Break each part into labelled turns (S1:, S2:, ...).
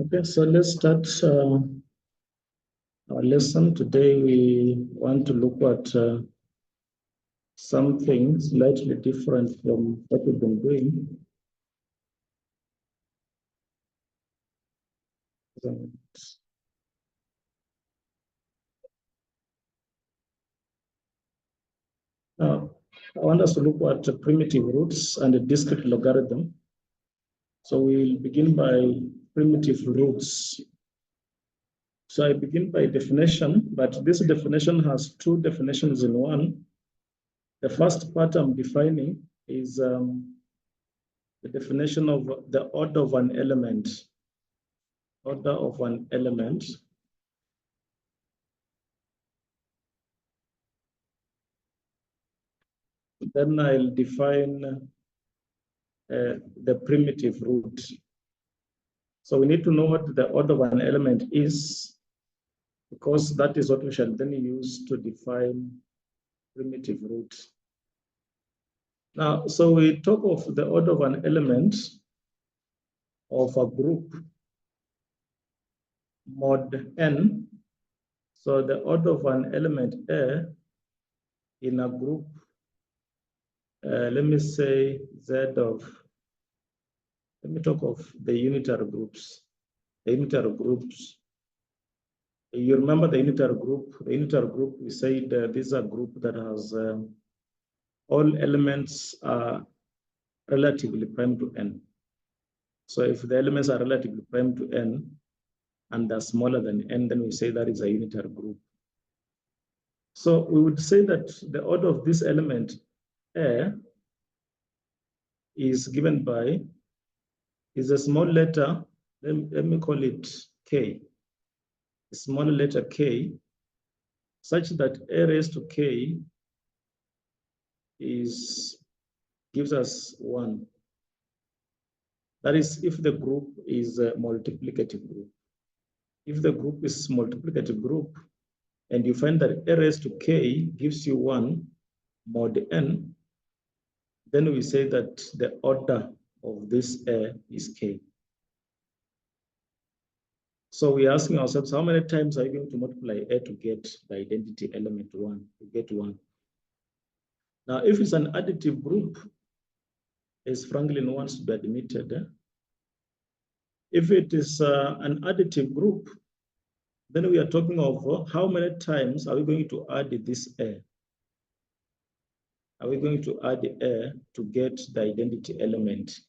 S1: Okay, so let's start our lesson. Today we want to look at something slightly different from what we've been doing. Now, I want us to look at primitive roots and the discrete logarithm. So we'll begin by primitive roots. So I begin by definition, but this definition has two definitions in one. The first part I'm defining is the definition of the order of an element. Order of an element. Then I'll define the primitive root. So we need to know what the order of an element is, because that is what we shall then use to define primitive root. Now, so we talk of the order of an element of a group mod n. So the order of an element A in a group, let me say Z of, let me talk of the unitary groups. The unitary groups. You remember the unitary group? The unitary group, we said this is a group that has all elements are relatively prime to n. So if the elements are relatively prime to n and they're smaller than n, then we say that is a unitary group. So we would say that the order of this element A is given by, is a small letter, let me call it k, a small letter k, such that A raised to k gives us 1. That is if the group is a multiplicative group. If the group is multiplicative group and you find that A raised to k gives you 1 mod n, then we say that the order of this A is k. So we're asking ourselves, how many times are you going to multiply A to get the identity element 1, to get 1? Now, if it's an additive group, as Franklin wants to be admitted, if it is an additive group, then we are talking of how many times are we going to add this A? Are we going to add A to get the identity element?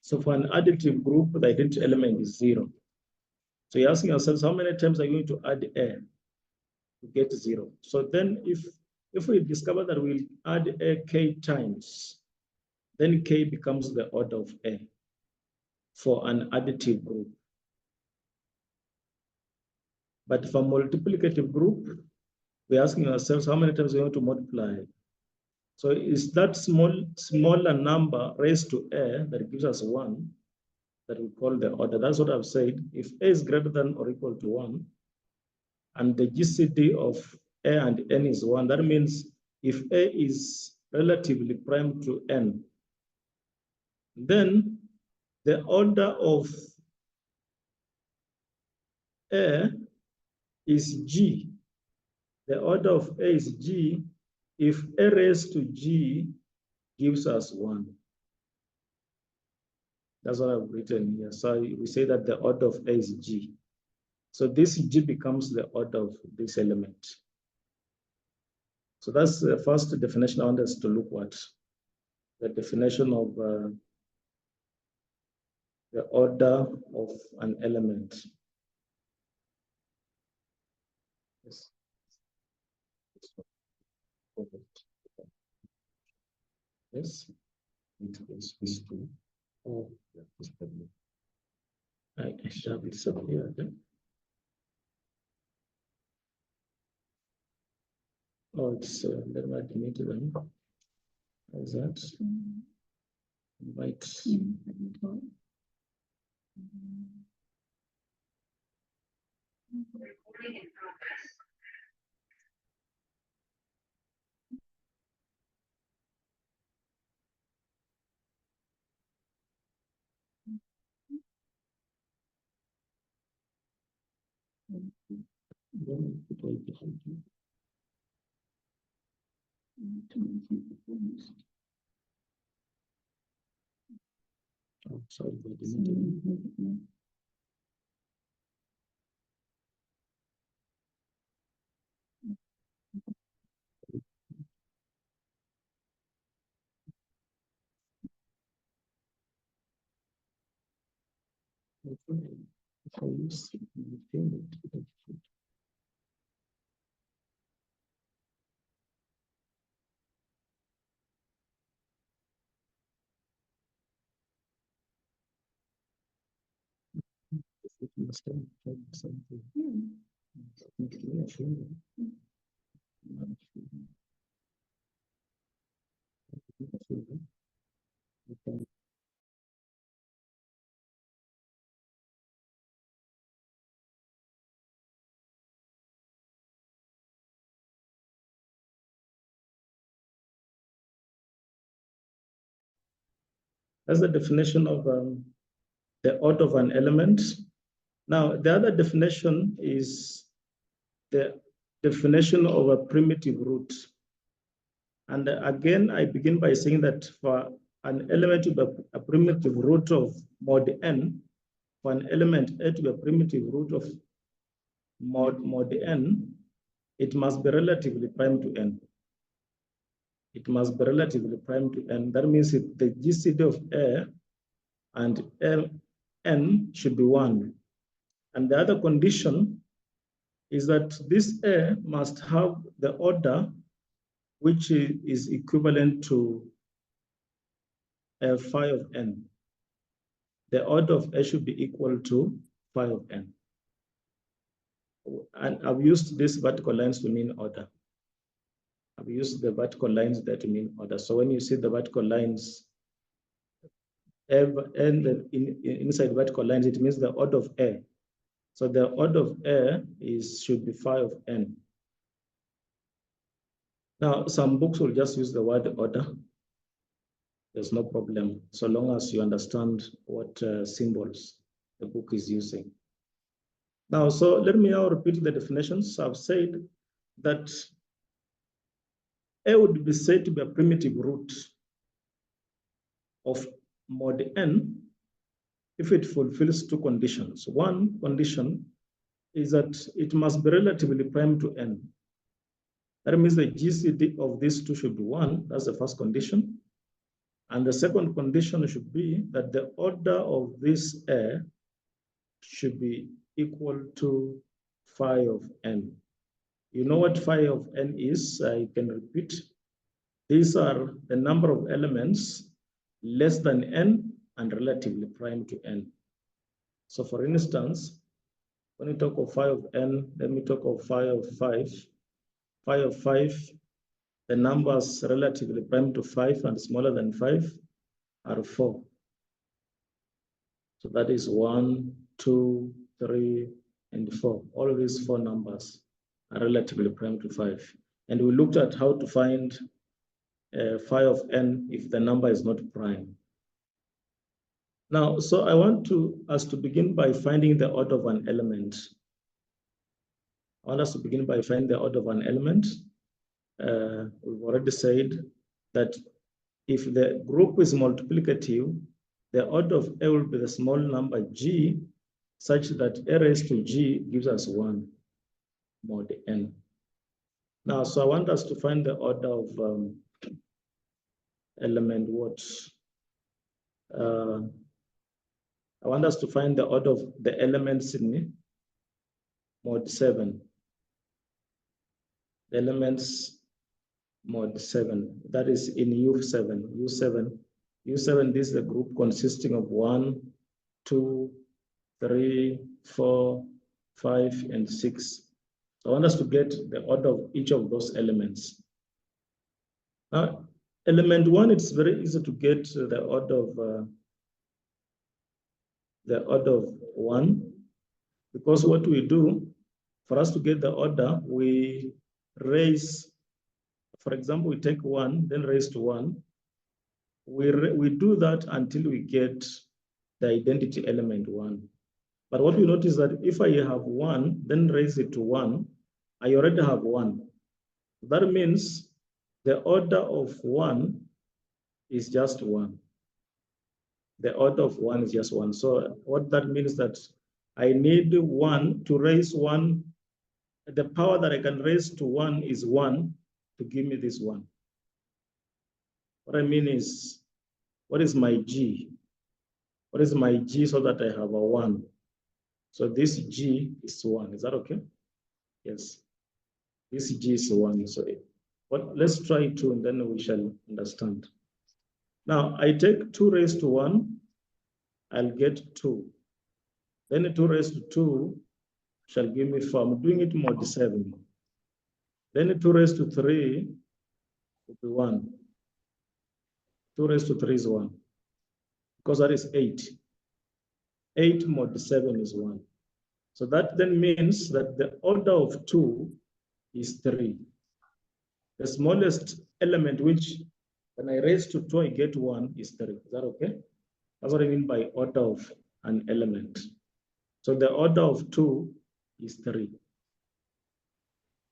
S1: So for an additive group, the identity element is 0. So you're asking yourselves, how many times are you going to add A to get 0? So then if we discover that we'll add A k times, then k becomes the order of A for an additive group. But for multiplicative group, we're asking ourselves how many times we want to multiply. So is that smaller number raised to A that gives us 1 that we call the order. That's what I've said. If A is greater than or equal to 1, and the GCD of A and n is 1, that means if A is relatively prime to n, then the order of A is G. The order of A is G if A raised to G gives us 1. That's what I've written here. So we say that the order of A is G. So this G becomes the order of this element. So that's the first definition I want us to look at. The definition of the order of an element. Yes. Yes. Oh, I should have disappeared. Oh, it's let me admit them. Is that right? Oh, sorry, That's the definition of the order of an element. Now, the other definition is the definition of a primitive root. And again, I begin by saying that for an element to be a primitive root of mod n, for an element A to be a primitive root of mod n, it must be relatively prime to n. It must be relatively prime to n. That means the GCD of A and n should be 1. And the other condition is that this A must have the order which is equivalent to phi of n. The order of A should be equal to phi of n. And I've used these vertical lines to mean order. I've used the vertical lines there to mean order. So when you see the vertical lines, inside vertical lines, it means the order of A. So the order of A should be phi of n. Now, some books will just use the word order. There's no problem, so long as you understand what symbols the book is using. Now, so let me now repeat the definitions. I've said that A would be said to be a primitive root of mod n if it fulfills two conditions. One condition is that it must be relatively prime to n. That means the GCD of these two should be 1. That's the first condition. And the second condition should be that the order of this A should be equal to phi of n. You know what phi of n is? I can repeat. These are the number of elements less than n and relatively prime to n. So for instance, when we talk of phi of n, let me talk of phi of 5. Phi of 5, the numbers relatively prime to 5 and smaller than 5 are 4. So that is 1, 2, 3, and 4. All of these 4 numbers are relatively prime to 5. And we looked at how to find phi of n if the number is not prime. Now, so I want us to begin by finding the order of an element. I want us to begin by finding the order of an element. We've already said that if the group is multiplicative, the order of A will be the small number g, such that A raised to g gives us 1 mod n. Now, so I want us to find the order of element what? I want us to find the order of the elements in mod 7. The elements mod 7, that is in U7. U7, this is a group consisting of 1, 2, 3, 4, 5, and 6. I want us to get the order of each of those elements. Now, element 1, it's very easy to get the order of 1, because what we do, for us to get the order, we raise, for example, we take 1, then raise to 1. We do that until we get the identity element 1. But what we notice that if I have 1, then raise it to 1, I already have 1. That means the order of 1 is just 1. The order of 1 is just 1. So what that means that I need 1 to raise 1. The power that I can raise to 1 is 1 to give me this 1. What I mean is, what is my G? What is my G so that I have a 1? So this G is 1. Is that okay? Yes. This G is 1. So let's try 2 and then we shall understand. Now I take 2 raised to 1, I'll get 2. Then 2 raised to 2 shall give me 4. I'm doing it mod 7. Then 2 raised to 3 will be 1. 2 raised to 3 is 1. Because that is 8. 8 mod 7 is 1. So that then means that the order of 2 is 3. The smallest element which, when I raise to 2, I get 1 is 3. Is that okay? That's what I mean by order of an element. So the order of 2 is 3.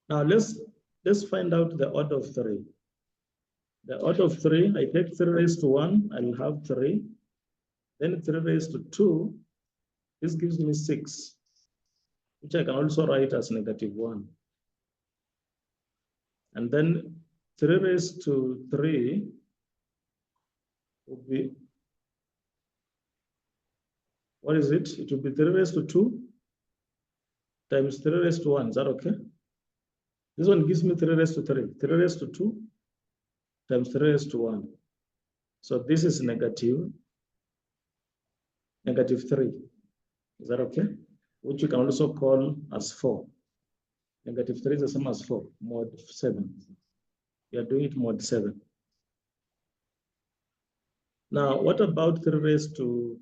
S1: Now let's find out the order of 3. The order of 3, I take 3 raised to 1, I'll have 3. Then 3 raised to 2, this gives me 6, which I can also write as -1. And then 3 raised to 3 would be, what is it? It would be 3 raised to 2 times 3 raised to 1. Is that okay? This one gives me 3 raised to 3. 3 raised to 2 times 3 raised to 1. So this is -3. Is that okay? Which you can also call as 4. -3 is the same as 4, mod 7. We are doing it mod 7. Now, what about 3 raised to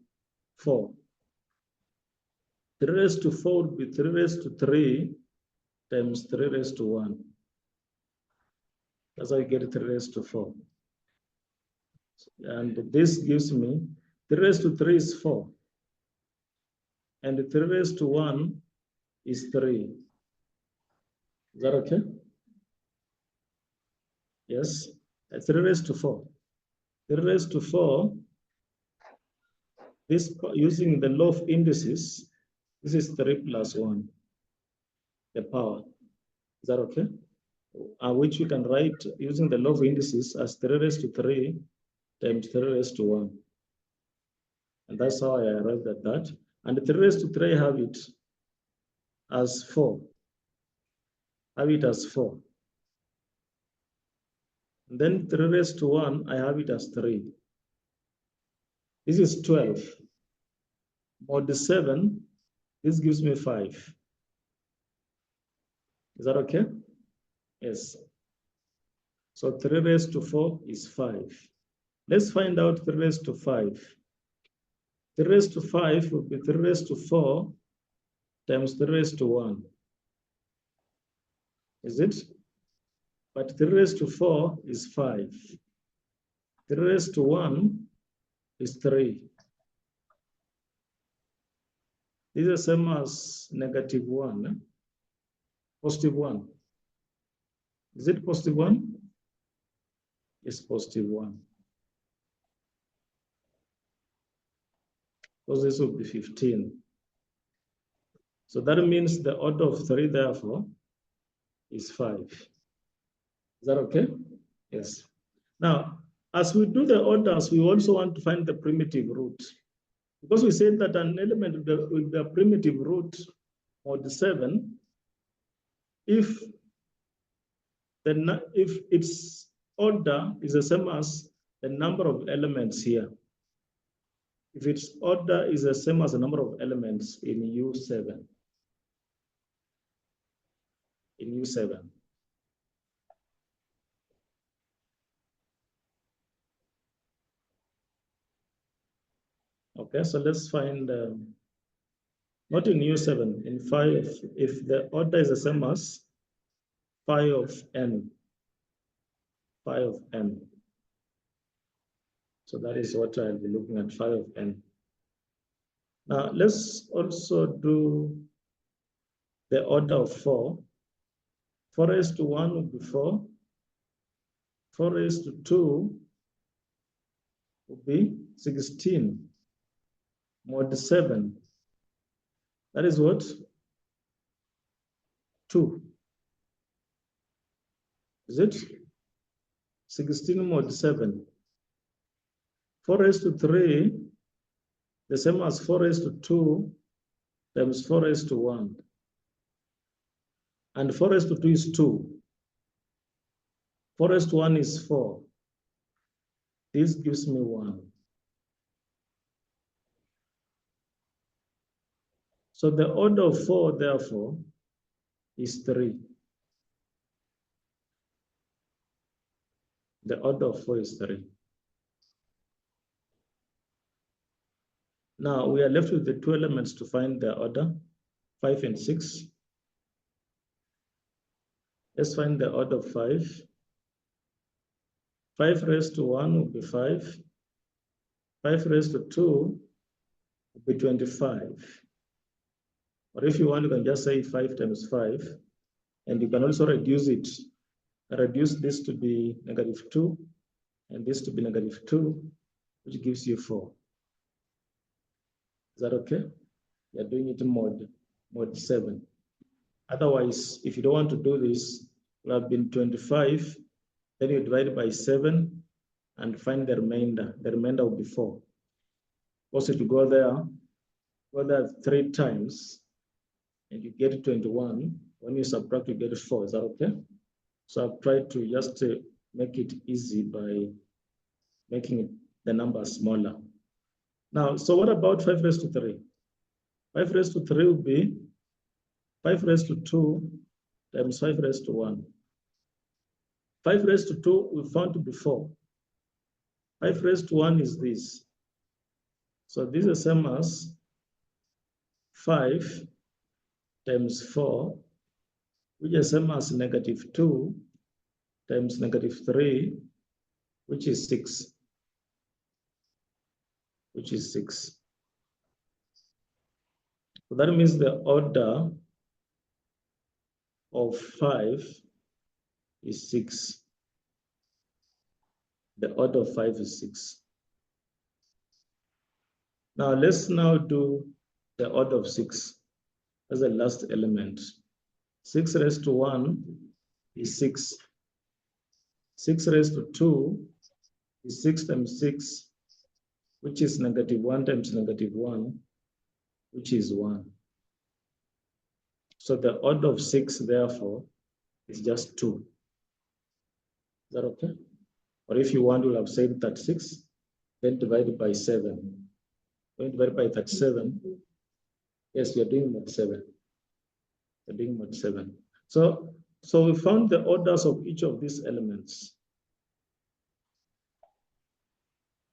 S1: 4? 3 raised to 4 would be 3 raised to 3 times 3 raised to 1. That's how you get 3 raised to 4. And this gives me 3 raised to 3 is 4. And 3 raised to 1 is 3. Is that okay? Yes. 3 raised to 4. 3 raised to 4, this using the law of indices, this is 3 plus 1, the power. Is that okay? Which we can write using the law of indices as 3 raised to 3 times 3 raised to 1. And that's how I arrived at that. And 3 raised to 3, I have it as 4. Have it as 4. And then 3 raised to 1, I have it as 3. This is 12. Mod 7, this gives me 5. Is that okay? Yes. So 3 raised to 4 is 5. Let's find out 3 raised to 5. 3 raised to 5 would be 3 raised to 4 times 3 raised to 1. Is it? But 3 raised to 4 is 5. 3 raised to 1 is 3. This is the same as -1, +1. Is it +1? It's +1. Because this will be 15. So that means the order of 3, therefore, is 5. Is that okay? Yes. Now, as we do the orders, we also want to find the primitive root. Because we said that an element with the primitive root, mod 7, if its order is the same as the number of elements here, if its order is the same as the number of elements in U7, Okay, so let's find, not in U7, in 5, if the order is the same as phi of n. So that is what I'll be looking at, phi of n. Now, let's also do the order of 4. 4 raised to 1 would be 4. 4 raised to 2 would be 16 mod 7. That is what? 2. Is it? 16 mod 7. 4 raised to 3, the same as 4 raised to 2 times 4 raised to 1. And 4 raised to 2 is 2. 4 raised to 1 is 4. This gives me 1. So the order of 4, therefore, is 3. The order of 4 is 3. Now we are left with the two elements to find their order, 5 and 6. Let's find the order of 5. 5 raised to 1 will be 5. 5 raised to 2 will be 25. Or if you want, you can just say 5 times 5. And you can also reduce it. Reduce this to be -2 and this to be -2, which gives you 4. Is that okay? You're doing it in mod 7. Otherwise, if you don't want to do this, it would have been 25, then you divide by 7 and find the remainder. The remainder will be 4. Also, to go there 3 times, and you get 21. When you subtract, you get 4. Is that okay? So I've tried to just make it easy by making the number smaller. Now, so what about 5 raised to 3? 5 raised to 3 will be 5 raised to 2 times 5 raised to 1. 5 raised to 2 we found to be 4. 5 raised to 1 is this. So this is the same as 5 times 4, which is the same as -2 times -3, which is 6. Which is 6. So that means the order of 5 is 6. The order of 5 is 6. Now let's now do the order of 6 as the last element. 6 raised to 1 is 6. 6 raised to 2 is 6 times 6, which is -1 times -1, which is 1. So the order of 6, therefore, is just 2. Is that okay? Or if you want, you'll have said 36, then divide it by 7. When you divide by 37, yes, you're doing mod 7. You're doing mod 7. So we found the orders of each of these elements.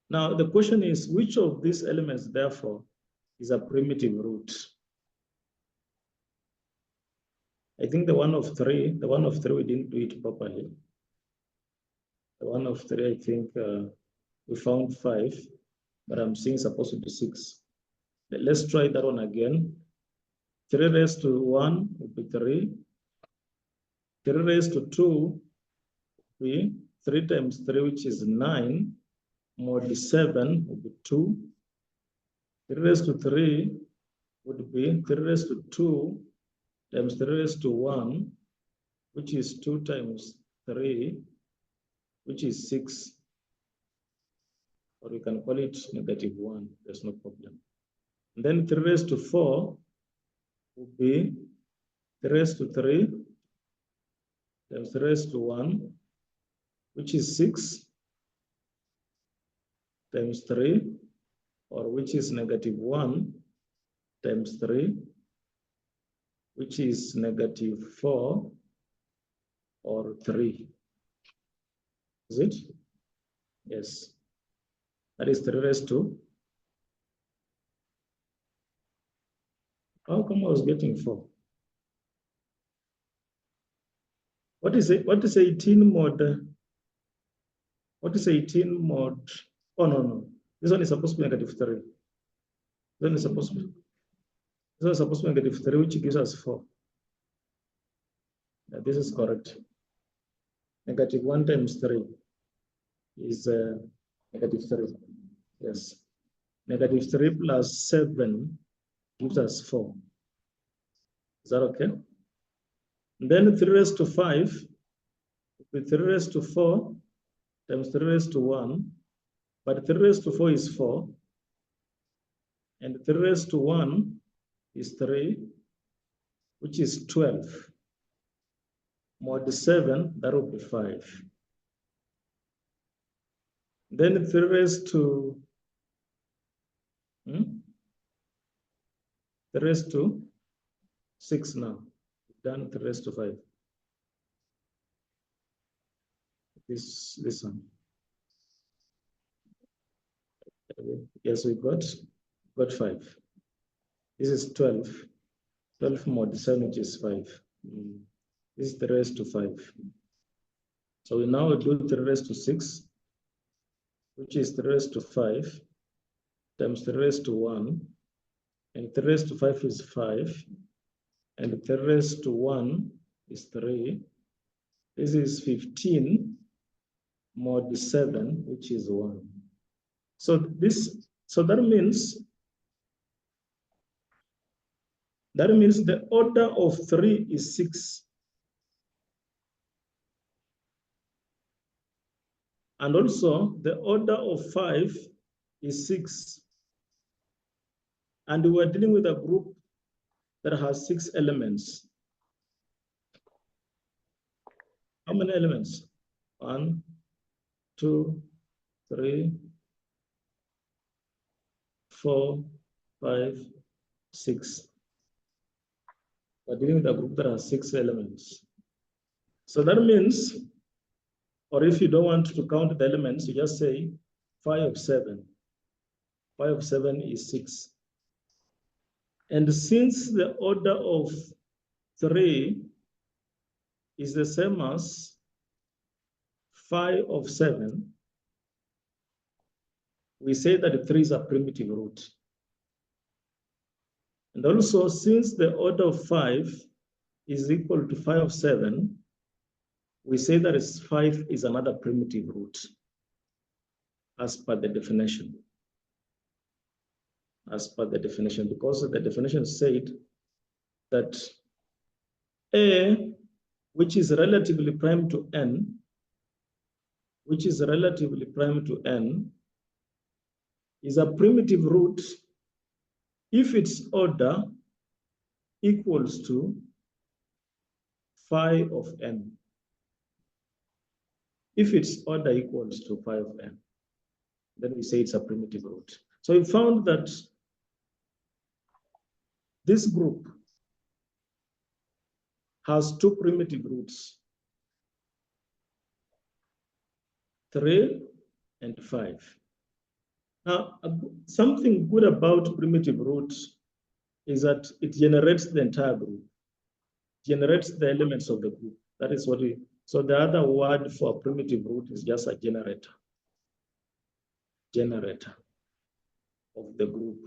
S1: Now, the question is, which of these elements, therefore, is a primitive root? I think the one of 3, we didn't do it properly. The one of 3, I think we found 5, but I'm seeing supposed to be 6. Let's try that one again. 3 raised to 1 would be 3. 3 raised to 2 would be 3 times 3, which is 9. Mod 7 would be 2. 3 raised to 3 would be 3 raised to 2 times 3 raised to 1, which is 2 times 3, which is 6. Or you can call it -1. There's no problem. And then 3 raised to 4 would be 3 raised to 3 times 3 raised to 1, which is 6 times 3, or which is -1 times 3, which is -4 or 3. Is it? Yes. That is 3 raised to. How come I was getting 4? What is it? What is 18 mod? What is 18 mod? Oh, no. This one is supposed to be -3. Then it's supposed to be, this is supposed to be negative 3, which gives us 4. This is correct. Negative 1 times 3 is negative 3. Yes. Negative 3 plus 7 gives us 4. Is that okay? And then 3 raised to 5 with 3 raised to 4 times 3 raised to 1. But 3 raised to 4 is 4. And 3 raised to 1 is 3, which is 12. Mod 7, that will be 5. Then 3 raised to 3 raised to 6 now. Done 3 raised to 5. This one. Yes, we got 5. This is 12. 12 mod 7, which is 5. This is 3 raised to 5. So we now do 3 raised to 6, which is 3 raised to 5 times 3 raised to 1. And 3 raised to 5 is 5. And 3 raised to 1 is 3. This is 15 mod 7, which is 1. So that means the order of 3 is 6. And also the order of 5 is 6. And we're dealing with a group that has 6 elements. How many elements? 1, 2, 3, 4, 5, 6. We're dealing with a group that has 6 elements. So that means, or if you don't want to count the elements, you just say 5 of 7. 5 of 7 is 6. And since the order of 3 is the same as 5 of 7, we say that 3 is a primitive root. And also, since the order of 5 is equal to 5 of 7, we say that 5 is another primitive root as per the definition. As per the definition, because the definition said that A, which is relatively prime to n, is a primitive root if its order equals to phi of n. If its order equals to phi of n, then we say it's a primitive root. So we found that this group has 2 primitive roots, 3 and 5. Now, something good about primitive roots is that it generates the entire group, generates the elements of the group. That is what we, so the other word for primitive root is just a generator of the group.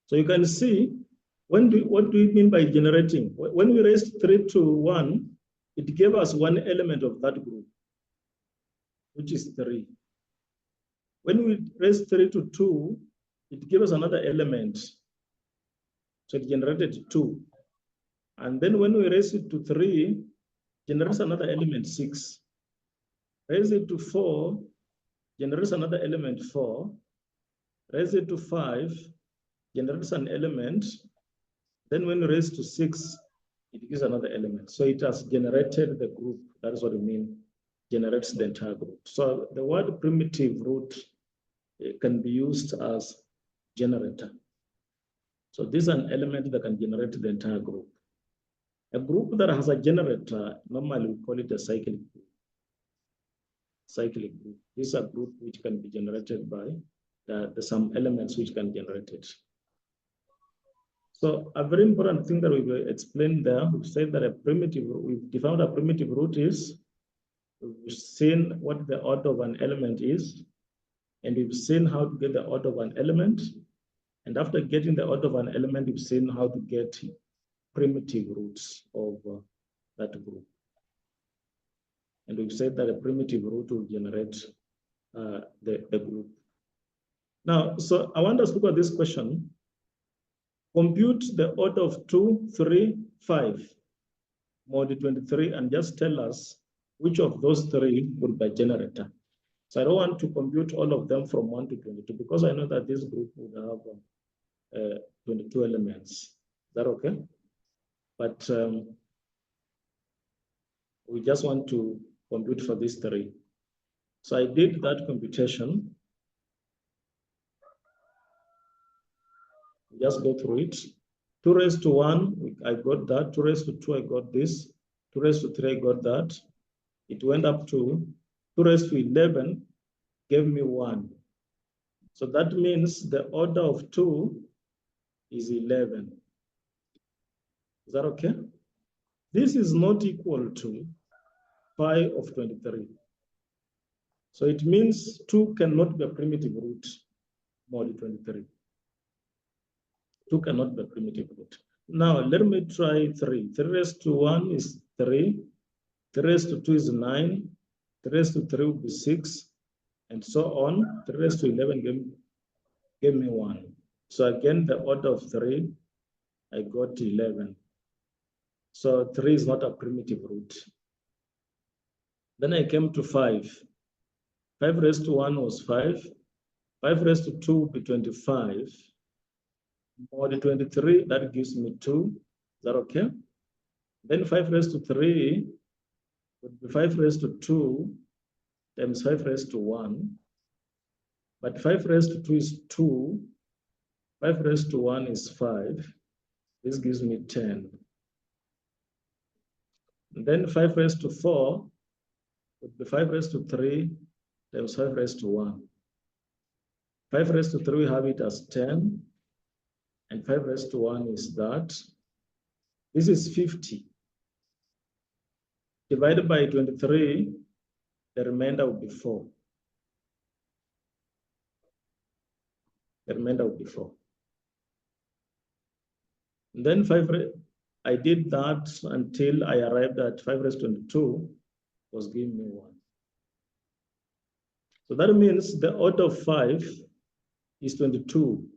S1: So you can see, what do we mean by generating? When we raised 3 to 1, it gave us one element of that group, which is 3. When we raised 3 to 2, it gave us another element. So it generated 2. And then when we raise it to 3, generates another element, 6. Raise it to 4, generates another element, 4. Raise it to 5, generates an element. Then when we raise to 6, it gives another element. So it has generated the group. That is what we mean, generates the entire group. So the word primitive root can be used as generator. So this is an element that can generate the entire group. A group that has a generator, normally we call it a cyclic group. Cyclic group. This is a group which can be generated by some elements which can generate it. So a very important thing that we've explained there, we've said that we've defined a primitive root is, we've seen what the order of an element is, and we've seen how to get the order of an element. And after getting the order of an element, you've seen how to get primitive roots of that group. And we've said that a primitive root will generate the group. Now, so I want us to look at this question. Compute the order of 2, 3, 5, mod 23, and just tell us which of those three would be a generator. So I don't want to compute all of them from 1 to 22 because I know that this group would have 22 elements. Is that okay? But we just want to compute for these three. So I did that computation. Just go through it. 2 raised to 1, I got that. 2 raised to 2, I got this. 2 raised to 3, I got that. It went up to 2 raised to 11, gave me 1. So that means the order of 2 is 11. Is that okay? This is not equal to pi of 23. So it means 2 cannot be a primitive root mod 23. 2 cannot be a primitive root. Now, let me try 3. 3 raised to 1 is 3. 3 raised to 2 is 9. 3 raised to 3 will be 6. And so on. 3 raised to 11 gave me 1. So again, the order of 3, I got 11. So 3 is not a primitive root. Then I came to 5. 5 raised to 1 was 5. 5 raised to 2 will be 25. Mod 23, that gives me 2. Is that okay? Then 5 raised to 3 would be 5 raised to 2 times 5 raised to 1. But 5 raised to 2 is 2. 5 raised to 1 is 5. This gives me 10. And then 5 raised to 4 would be 5 raised to 3 times 5 raised to 1. 5 raised to 3, we have it as 10. And 5 raised to 1 is that. This is 50. Divided by 23, the remainder will be 4. The remainder will be 4. And then I did that until I arrived at 5 raised to 22 was giving me 1. So that means the order of 5 is 22.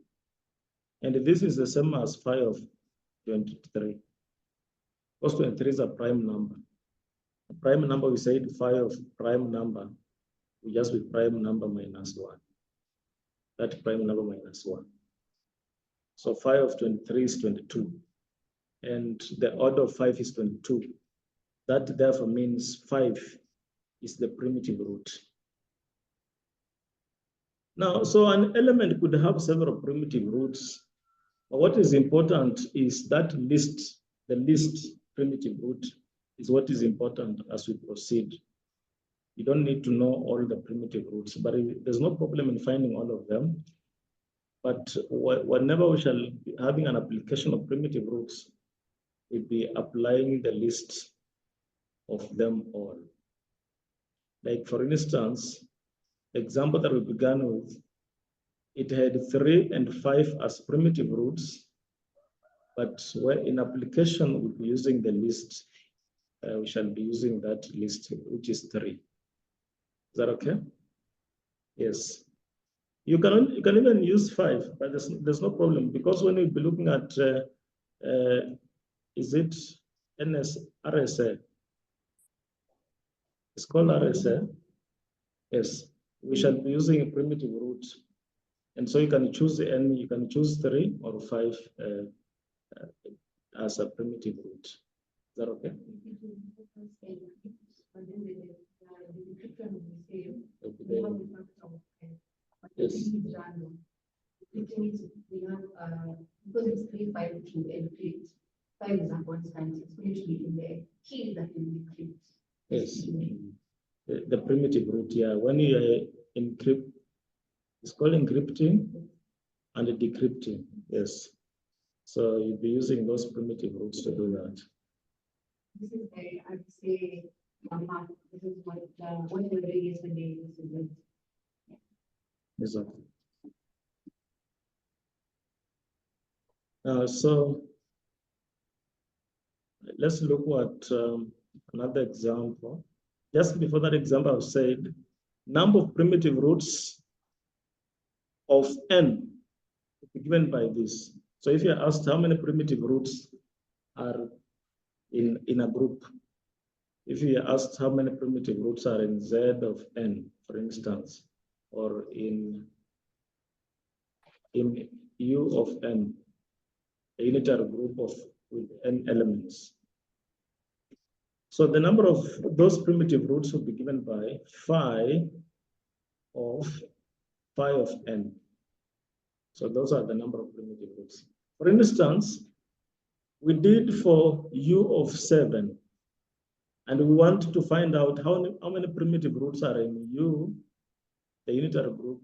S1: And this is the same as 5 of 23. Because 23 is a prime number. A prime number, we said 5 of prime number, we just with prime number minus 1. That prime number minus 1. So 5 of 23 is 22. And the order of 5 is 22. That therefore means 5 is the primitive root. Now, so an element could have several primitive roots. But what is important is that list, the least primitive root is what is important as we proceed. You don't need to know all the primitive roots, but there's no problem in finding all of them. But whenever we shall be having an application of primitive roots, we'll be applying the list of them all. Like for instance, the example that we began with, it had 3 and 5 as primitive roots, but where in application we'll be using the list. We shall be using that list, which is 3. Is that okay? Yes. You can even use 5, but there's no problem because when we'll be looking at is it RSA? It's called RSA. Yes, we shall be using a primitive root, and so you can choose any. You can choose 3 or 5 as a primitive root. Is that okay? Yes.
S2: It means we have because it's 3, 5, 2, and 3. 5 is a constant. It's going to be in the key that will decrypt.
S1: Yes. The primitive root, yeah. When you encrypt, it's called encrypting and decrypting. Yes. So you'll be using those primitive roots to do that.
S2: This is the, I'd say, this is what we're doing yesterday.
S1: Exactly. So let's look at another example. Just before that example, I've said number of primitive roots of n given by this. So if you're asked how many primitive roots are in a group, if you are asked how many primitive roots are in Z of n, for instance, or in U of n, a unitary group with n elements. So the number of those primitive roots will be given by phi of n. So those are the number of primitive roots. For instance, we did for U of 7, and we want to find out how many primitive roots are in U, the unitary group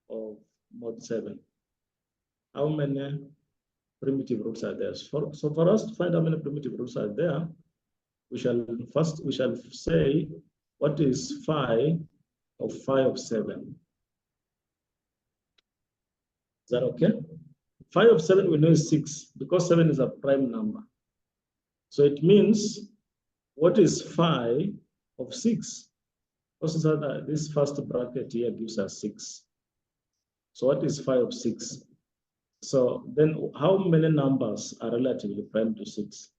S1: of mod 7. How many primitive roots are there? So for us to find how many primitive roots are there, we shall say what is phi of 7. Is that okay? Phi of 7 we know is 6 because 7 is a prime number. So it means what is phi of 6? Also, this first bracket here gives us 6. So what is phi of 6? So then how many numbers are relatively prime to 6?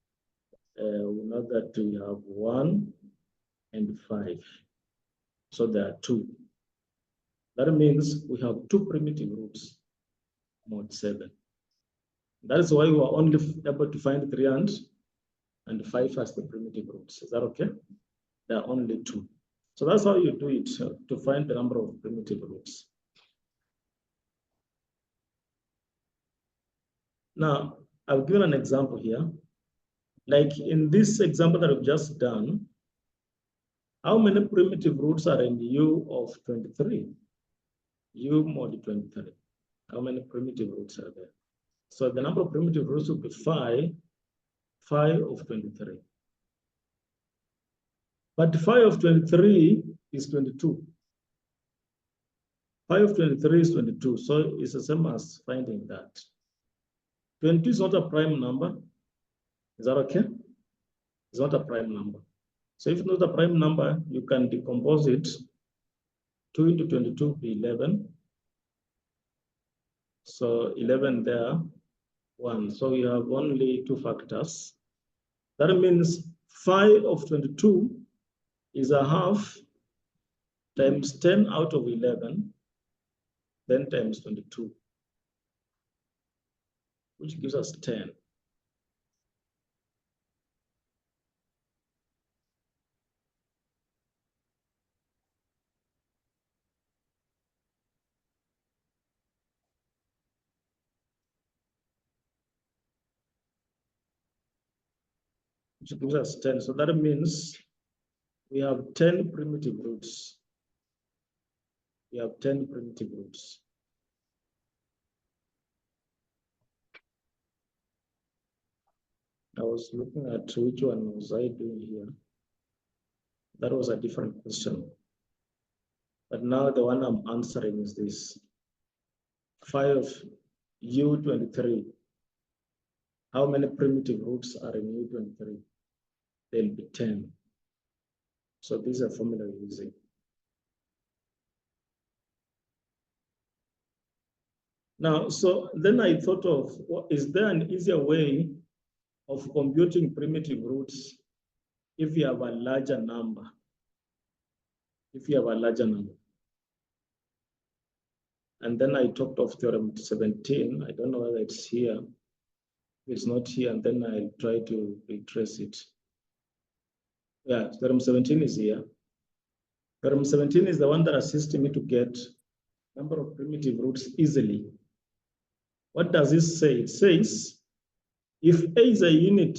S1: We know that we have 1 and 5. So there are 2. That means we have 2 primitive roots, mod 7. That is why we are only able to find 3 and 5 as the primitive roots. Is that okay? There are only 2. So that's how you do it to find the number of primitive roots. Now, I've given an example here. Like in this example that I've just done, how many primitive roots are in U of 23? U mod 23. How many primitive roots are there? So the number of primitive roots will be phi of 23. But phi of 23 is 22. Phi of 23 is 22, so it's the same as finding that. 22 is not a prime number. Is that okay? It's not a prime number. So if it's not a prime number, you can decompose it. 2 into 22 will be 11. So 11 there, 1. So you have only 2 factors. That means phi of 22 is a half times 10 out of 11, then times 22, which gives us 10. Which gives us 10. So that means we have 10 primitive roots. We have 10 primitive roots. I was looking at which one was I doing here. That was a different question. But now the one I'm answering is this. Phi of U23. How many primitive roots are in U23? There'll be 10. So this is a formula we're using. Now, so then I thought of, is there an easier way of computing primitive roots if you have a larger number? If you have a larger number. And then I talked of theorem 17. I don't know whether it's here. It's not here, and then I'll try to retrace it. Yeah, theorem 17 is here. Theorem 17 is the one that assists me to get number of primitive roots easily. What does this say? It says, if A is a unit,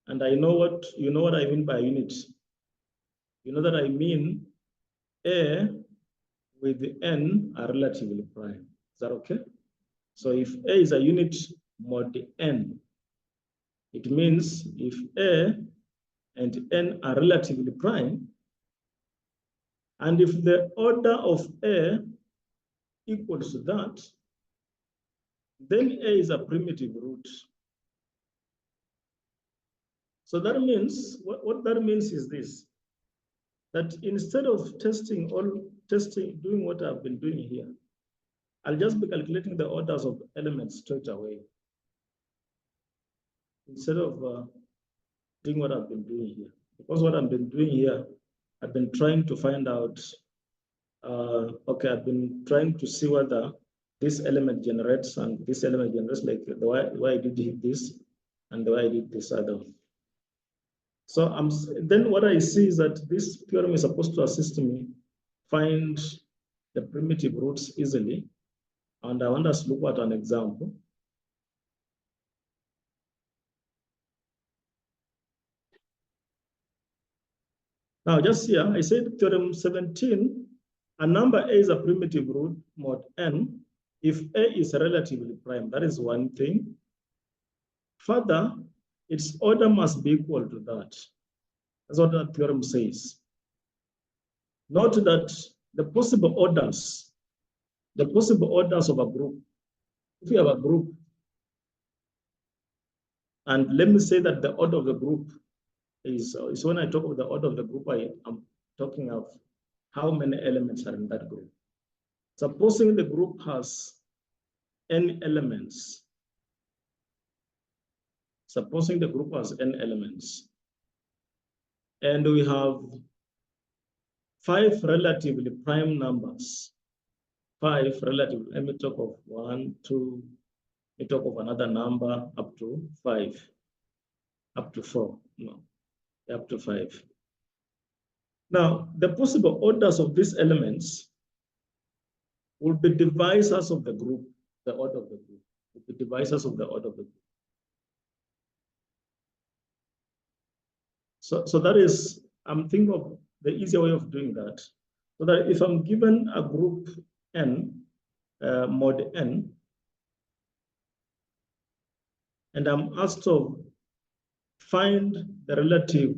S1: and I know what, you know what I mean by unit. You know that I mean A with n are relatively prime. Is that okay? So if A is a unit mod n, it means if A and n are relatively prime, and if the order of A equals to that, then A is a primitive root. So that means, what that means is this, that instead of doing what I've been doing here, I'll just be calculating the orders of elements straight away. Instead of doing what I've been doing here. Because what I've been doing here, I've been trying to find out, I've been trying to see whether this element generates and this element generates, like the way I did this and the way I did this other. So then what I see is that this theorem is supposed to assist me find the primitive roots easily. And I want us to look at an example. Now, just here, I said theorem 17, a number A is a primitive root mod n if A is relatively prime. That is one thing. Further, its order must be equal to that. That's what that theorem says. Note that the possible orders of a group, if you have a group, and let me say that the order of the group is when I talk of the order of the group, I am talking of how many elements are in that group. Supposing the group has n elements, and we have 5 relatively prime numbers, 5 relative, let me talk of 1, 2, let me talk of another number up to 5, up to 4, no, up to 5. Now, the possible orders of these elements will be divisors of the group, the order of the group, will be divisors of the order of the group. So that is, I'm thinking of the easier way of doing that. So that if I'm given a group n, mod n, and I'm asked to find the relative,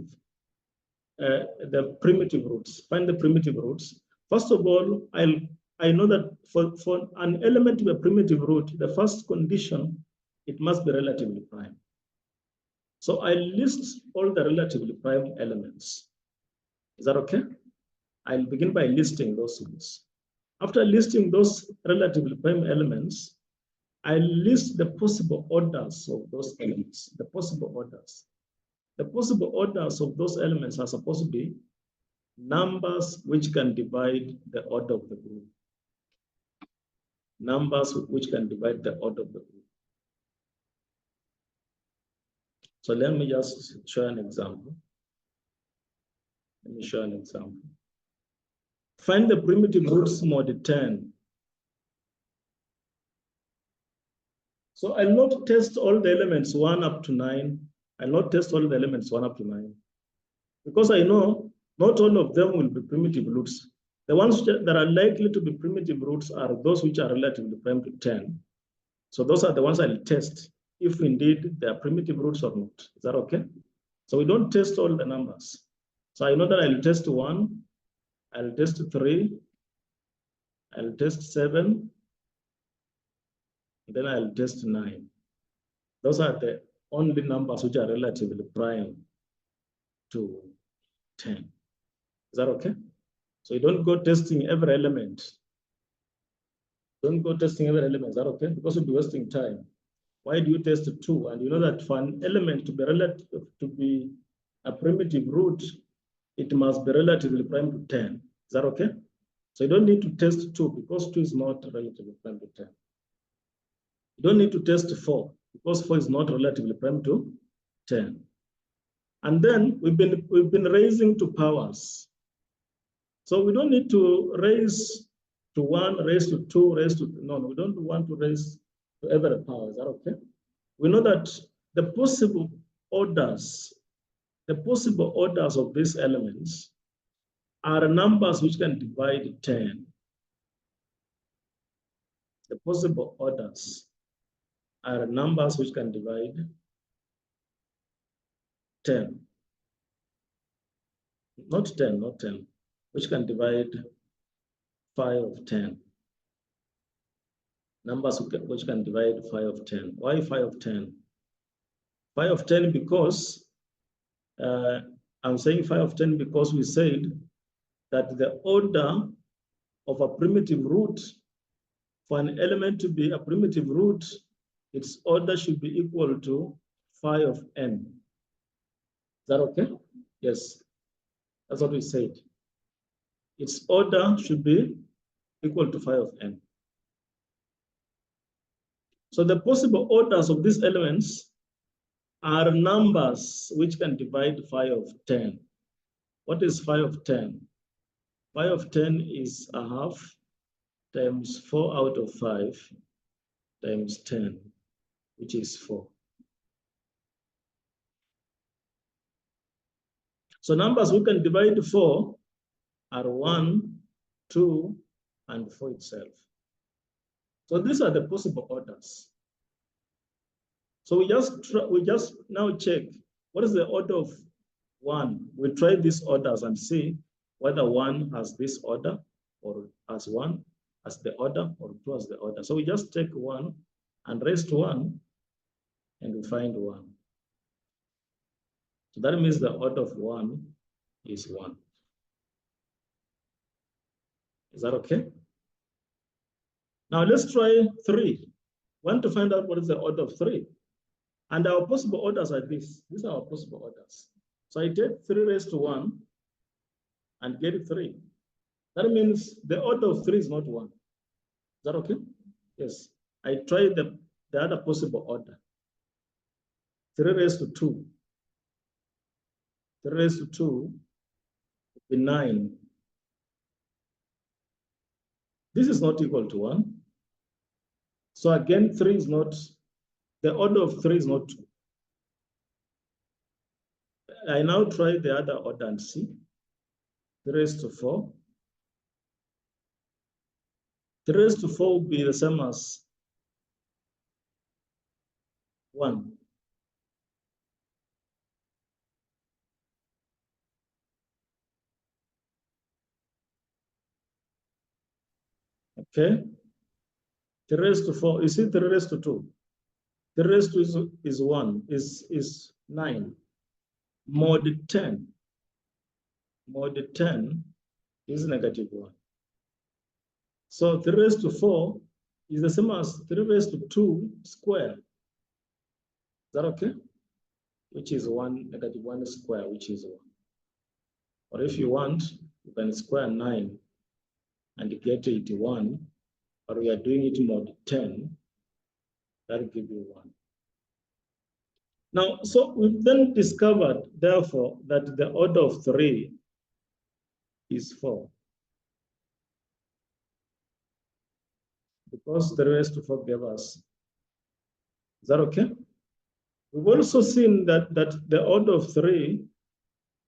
S1: the primitive roots, find the primitive roots. First of all, I know that for an element to be a primitive root, the first condition, it must be relatively prime. So I list all the relatively prime elements. Is that okay? I'll begin by listing those ones. After listing those relatively prime elements, I list the possible orders of those elements, the possible orders. The possible orders of those elements are supposed to be numbers which can divide the order of the group. Numbers which can divide the order of the group. So let me just show an example. Let me show an example. Find the primitive roots mod 10. So I'll not test all the elements 1 up to 9. I'll not test all the elements 1 up to 9. Because I know not all of them will be primitive roots. The ones that are likely to be primitive roots are those which are relatively prime to 10. So those are the ones I'll test if indeed they are primitive roots or not. Is that okay? So we don't test all the numbers. So I know that I'll test 1, I'll test 3, I'll test 7, then I'll test 9. Those are the only numbers which are relatively prime to 10. Is that okay? So you don't go testing every element. Don't go testing every element. Is that okay? Because you'll be wasting time. Why do you test 2? And you know that for an element to be relative, to be a primitive root, it must be relatively prime to 10. Is that okay? So you don't need to test 2 because 2 is not relatively prime to 10. You don't need to test 4 because 4 is not relatively prime to 10. And then we've been raising to powers. So we don't need to raise to 1, raise to 2, raise to, no, we don't want to raise to every power. Is that okay? We know that the possible orders of these elements are numbers which can divide 10. The possible orders are numbers which can divide 10. Not 10, which can divide 5 of 10. numbers which can divide 5 of 10. Why 5 of 10? 5 of 10 because, I'm saying 5 of 10 because we said that the order of a primitive root, for an element to be a primitive root, its order should be equal to 5 of n. Is that okay? Yes, that's what we said. Its order should be equal to 5 of n. So the possible orders of these elements are numbers which can divide 5 of 10. What is 5 of 10? 5 of 10 is a half times 4 out of 5 times 10, which is 4. So numbers we can divide 4 are 1, 2, and 4 itself. So these are the possible orders. So we just now check what is the order of 1. We try these orders and see whether 1 has this order, or as 1 as the order, or 2 as the order. So we just take 1 and raise to 1, and we find 1. So that means the order of 1 is 1. Is that okay? Now let's try 3. We want to find out what is the order of 3. And our possible orders are this. These are our possible orders. So I take 3 raised to 1 and get 3. That means the order of 3 is not 1. Is that okay? Yes. I try the other possible order. 3 raised to 2. 3 raised to 2 would be 9. This is not equal to 1. So again, 3 is not, the order of 3 is not 2. I now try the other order and see. 3 raised to 4. 3 raised to 4 will be the same as 1. Okay? 3 raised to 4, you see 3 raised to 2. 3 raised to is 1, is 9. Mod 10. Mod 10 is negative 1. So 3 raised to 4 is the same as 3 raised to 2 square. Is that okay? Which is 1, negative 1 square, which is 1. Or if you want, you can square 9 and get 81. Or we are doing it mod 10, that will give you 1. Now, so we've then discovered, therefore, that the order of 3 is 4. Because 3 raised to 4 gave us. Is that okay? We've also seen that the order of 3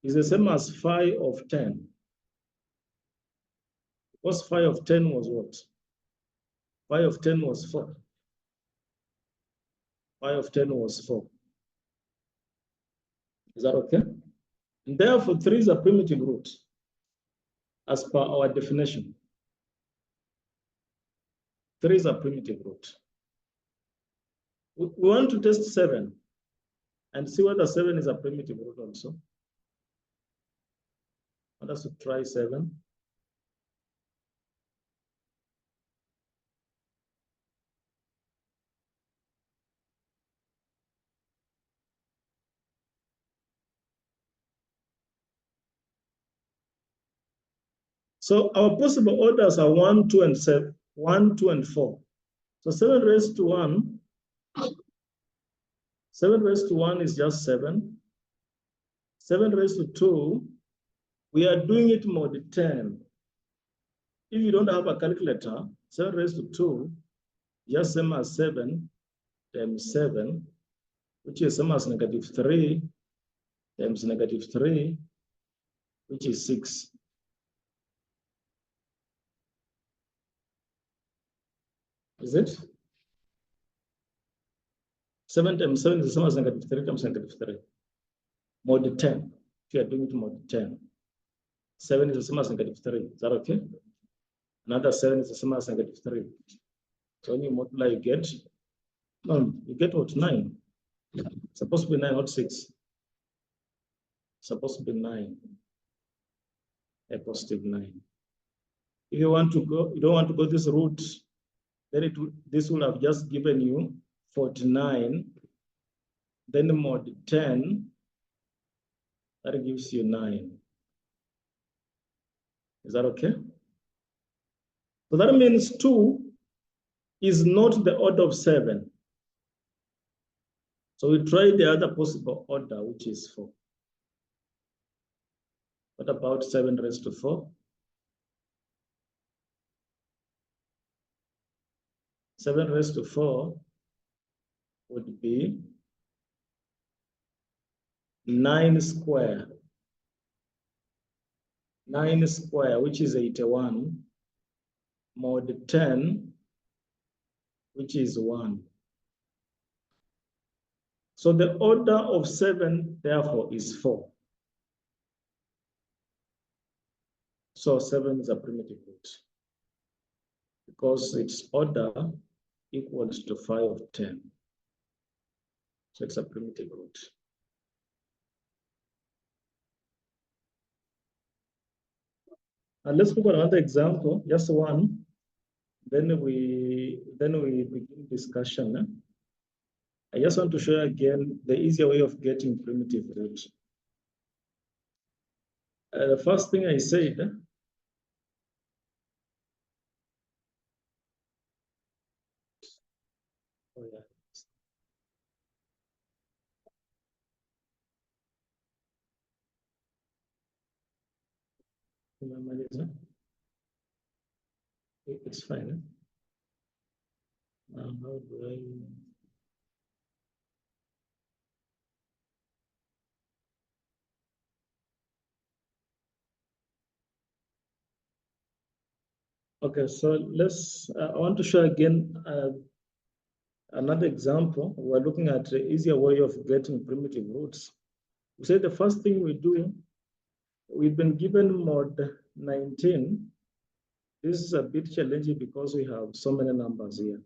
S1: is the same as 5 of 10. Because 5 of 10 was what? 5 of 10 was 4. 5 of 10 was 4. Is that okay? And therefore, 3 is a primitive root, as per our definition. 3 is a primitive root. We want to test 7 and see whether 7 is a primitive root also. Let us try 7. So our possible orders are 1, 2, and 7. 1, 2, and 4. So 7 raised to 1. 7 raised to 1 is just 7. 7 raised to 2, we are doing it mod 10. If you don't have a calculator, 7 raised to 2, just same as 7 times 7, which is same as negative 3 times negative 3, which is 6. Is it? 7 times 7 is the same as negative 3 times negative 3. Mod 10. If you are doing it mod 10. 7 is the same as negative 3. Is that okay? Another 7 is the same as negative 3. So when you multiply, you get, no, you get what, 9. It's supposed to be 9, not 6. It's supposed to be 9, a positive 9. If you want to go, you don't want to go this route, then this will have just given you 49, then mod 10, that gives you 9. Is that okay? So that means 2 is not the order of 7. So we try the other possible order, which is 4. What about 7 raised to 4? 7 raised to 4 would be 9 square. 9 square, which is 81, mod 10, which is 1. So the order of 7, therefore, is 4. So 7 is a primitive root because its order equals to 5 of 10. So it's a primitive root. And let's look at another example, just one. Then we begin discussion. I just want to show you again the easier way of getting primitive root. The first thing I said, oh yeah. It's fine. How do I? Okay, so let's, I want to show again another example. We're looking at the easier way of getting primitive roots. We say the first thing we do, we've been given mod 19. This is a bit challenging because we have so many numbers here.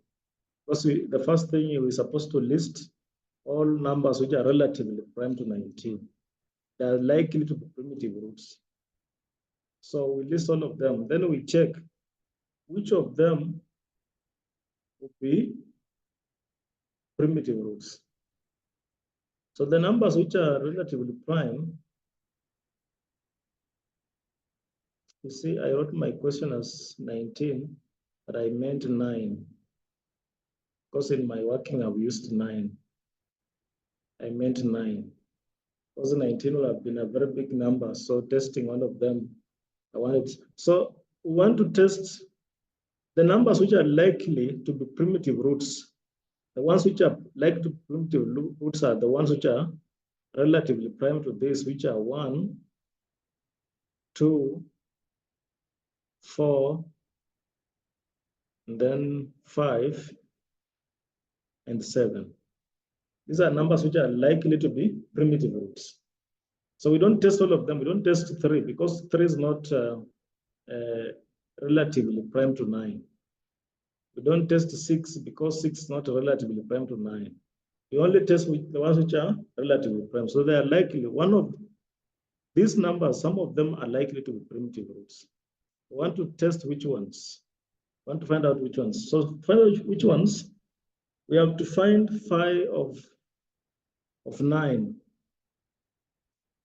S1: Because the first thing we're supposed to list all numbers which are relatively prime to 19. They are likely to be primitive roots. So we list all of them. Then we check which of them would be primitive roots. So the numbers which are relatively prime, you see, I wrote my question as 19, but I meant 9. Because in my working, I've used 9. I meant 9. Because 19 would have been a very big number. So testing one of them, I wanted. So we want to test the numbers which are likely to be primitive roots. The ones which are likely to be primitive roots are the ones which are relatively prime to this, which are 1, 2, 4, and then 5, and 7. These are numbers which are likely to be primitive roots. So we don't test all of them. We don't test 3 because 3 is not relatively prime to 9. We don't test 6 because 6 is not relatively prime to 9. We only test the ones which are relatively prime. So they are likely, one of these numbers, some of them are likely to be primitive roots. We want to test which ones. We want to find out which ones. So to find out which ones, we have to find phi of 9,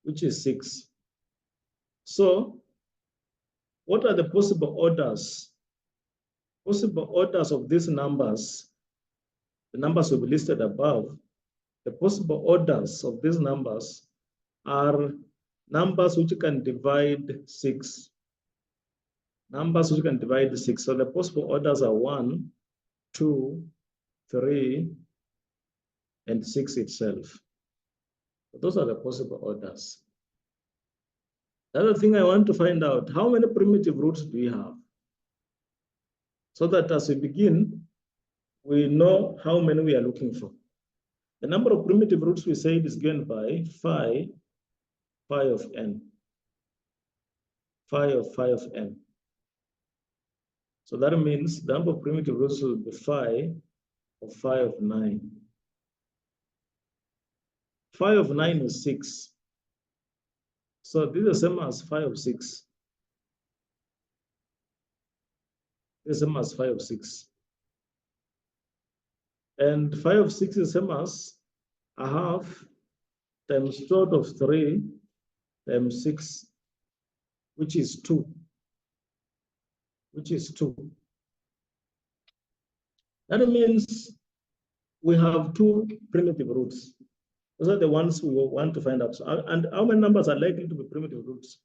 S1: which is 6. So what are the possible orders? Possible orders of these numbers, the numbers will be listed above. The possible orders of these numbers are numbers which can divide 6. Numbers which can divide 6. So the possible orders are 1, 2, 3, and 6 itself. Those are the possible orders. The other thing I want to find out, how many primitive roots do we have? So that as we begin, we know how many we are looking for. The number of primitive roots we said is given by phi of n. Phi of n. So that means the number of primitive roots will be phi of phi of 9. Phi of 9 is 6. So this is the same as phi of 6. This is the same as phi of 6. And phi of 6 is the same as a half times 12 of 3 times 6, which is 2. Which is 2. That means we have 2 primitive roots. Those are the ones we want to find out. So, and how many numbers are likely to be primitive roots?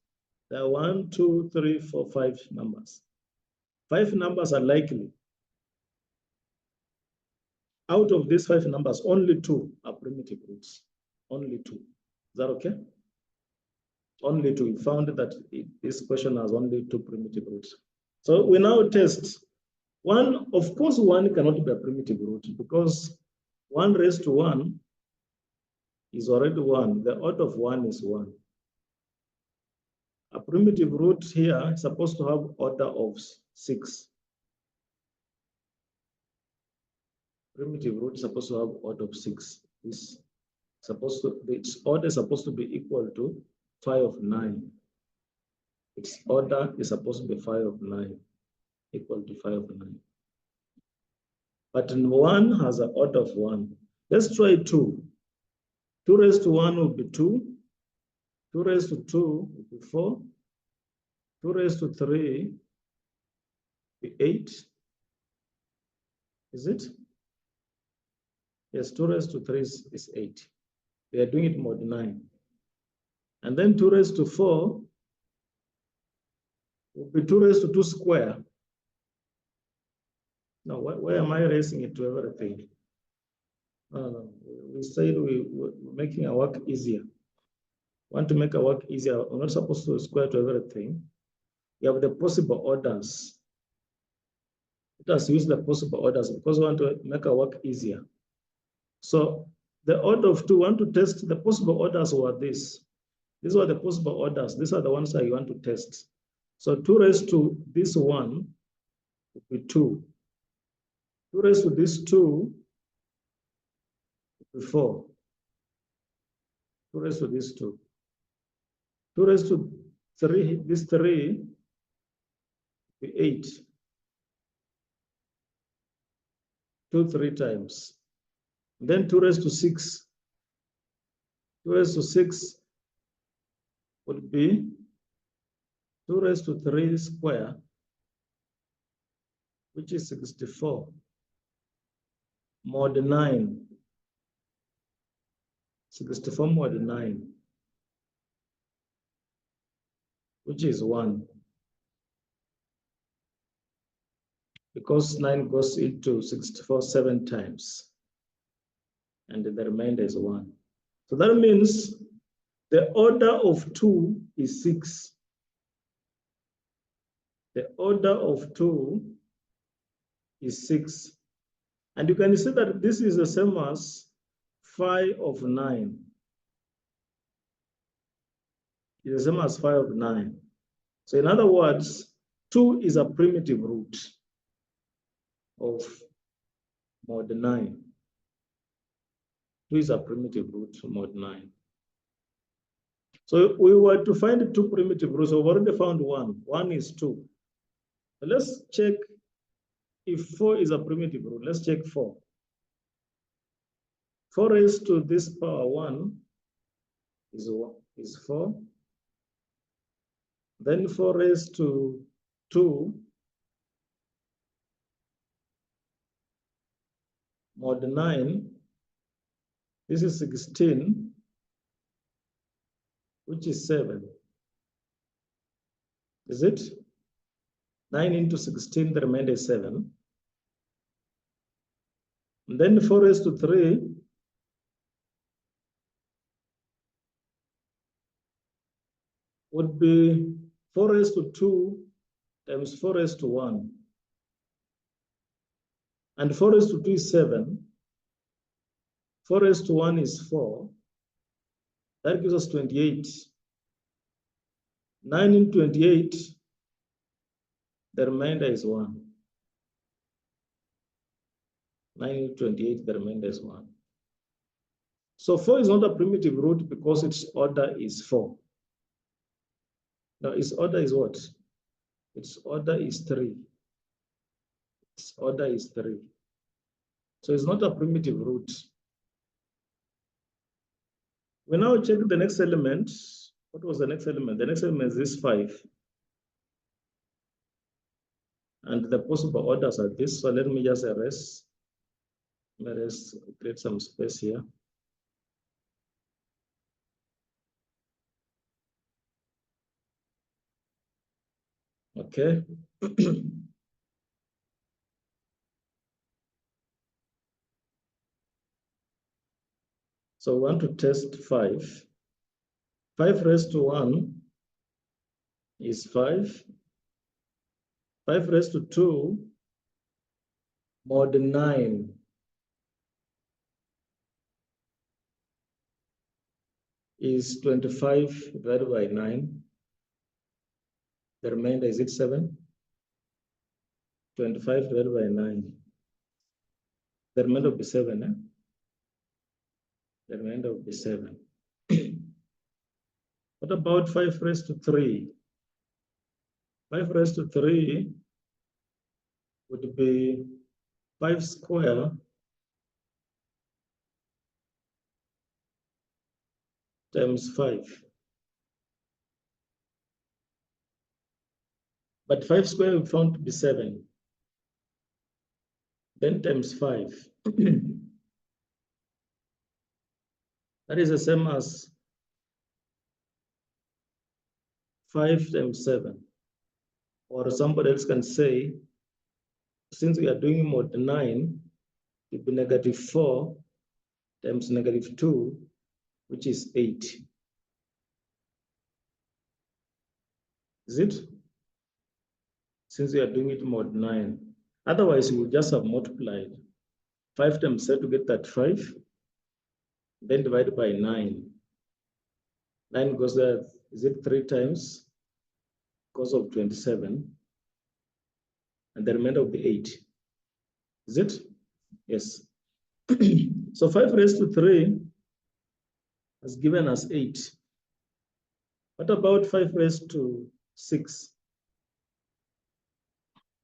S1: There are 1, 2, 3, 4, 5 numbers. 5 numbers are likely. Out of these 5 numbers, only 2 are primitive roots. Only 2. Is that okay? Only 2. We found that this question has only 2 primitive roots. So we now test. One, of course, 1 cannot be a primitive root because 1 raised to 1 is already 1. The order of 1 is 1. A primitive root here is supposed to have order of 6. Primitive root is supposed to have order of 6. Its order is supposed to be equal to phi of 9. Its order is supposed to be phi of 9, equal to phi of 9. But in 1 has an order of 1. Let's try 2. 2 raised to 1 will be 2. 2 raised to 2 will be 4. 2 raised to 3 will be 8. Is it? Yes, 2 raised to 3 is 8. We are doing it mod 9. And then 2 raised to 4 will be 2 raised to 2 square. Now, why am I raising it to everything? No. We said we're making our work easier. Want to make our work easier. We're not supposed to square to everything. You have the possible orders. Let us use the possible orders because we want to make our work easier. So the order of 2, want to test the possible orders were this. These are the possible orders. These are the ones that you want to test. So 2 raised to this 1 will be 2. 2 raised to this 2 will be 4. 2 raised to this 2. 2 raised to 3, this 3 will be 8. 2 3 times. Then 2 raised to 6. 2 raised to 6 would be 2 raised to 3 square, which is 64. Mod 9. 64 mod 9, which is 1. Because 9 goes into 64 7 times. And the remainder is 1. So that means the order of 2 is 6. The order of 2 is 6. And you can see that this is the same as phi of 9. It's the same as phi of 9. So in other words, 2 is a primitive root of mod 9. 2 is a primitive root of mod 9. So we were to find 2 primitive roots. We've already found 1. 1 is 2. So let's check if 4 is a primitive root. Let's check 4. 4 raised to this power 1 is 4. Then 4 raised to 2 mod 9. This is 16, which is 7. Is it? 9 into 16, the remainder is 7. And then 4 raised to 3 would be 4 raised to 2 times 4 raised to 1. And 4 raised to 2 is 7. 4 raised to 1 is 4. That gives us 28. 9 into 28, the remainder is 1. 9 28, the remainder is 1. So 4 is not a primitive root because its order is 4. Now its order is what? Its order is 3. Its order is 3. So it's not a primitive root. We now check the next element. What was the next element? The next element is this 5. And the possible orders are this. So let me just erase. Let us create some space here. Okay. So we want to test 5. 5 raised to 1 is 5. 5 raised to 2 mod 9 is 25 divided by 9. The remainder is it 7? 25 divided by 9. The remainder will be 7. Eh? The remainder will be 7. What about 5 raised to 3? 5 raised to 3 would be 5 square times 5. But 5 square we found to be 7. Then times 5. That is the same as 5 times 7. Or somebody else can say, since we are doing mod 9, it will be negative 4 times negative 2, which is 8. Is it? Since we are doing it mod 9. Otherwise, we would just have multiplied 5 times 7 to get that 5, then divided by 9. 9 goes there, is it 3 times? Because of 27. And the remainder will be 8. Is it? Yes. So 5 raised to 3 has given us 8. What about 5 raised to 6?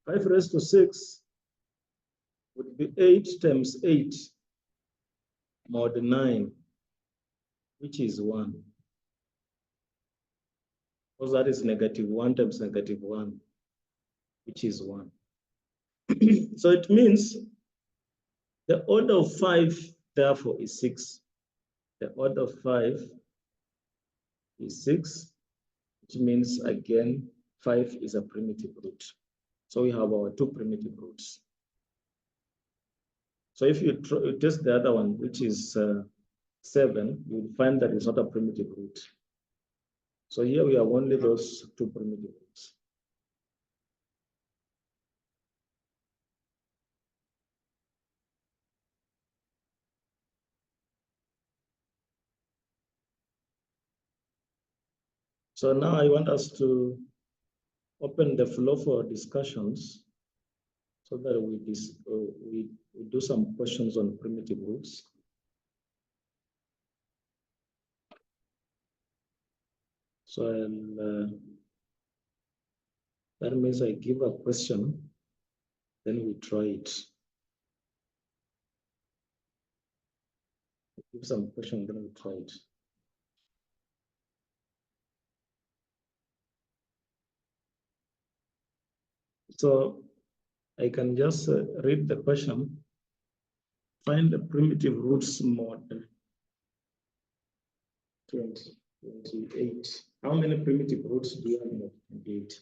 S1: 5 raised to 6 would be 8 times 8 mod 9, which is 1. Because that is negative 1 times negative 1, which is 1. So it means the order of 5, therefore, is 6. The order of 5 is 6, which means, again, 5 is a primitive root. So we have our 2 primitive roots. So if you test the other one, which is 7, you will find that it's not a primitive root. So here we have only those 2 primitive roots. So now I want us to open the floor for discussions so that we do some questions on primitive roots. So that means I give a question, then we try it. I give some question, then we try it. So I can just read the question. Find the primitive roots mod 28. How many primitive roots do you have in mod 28?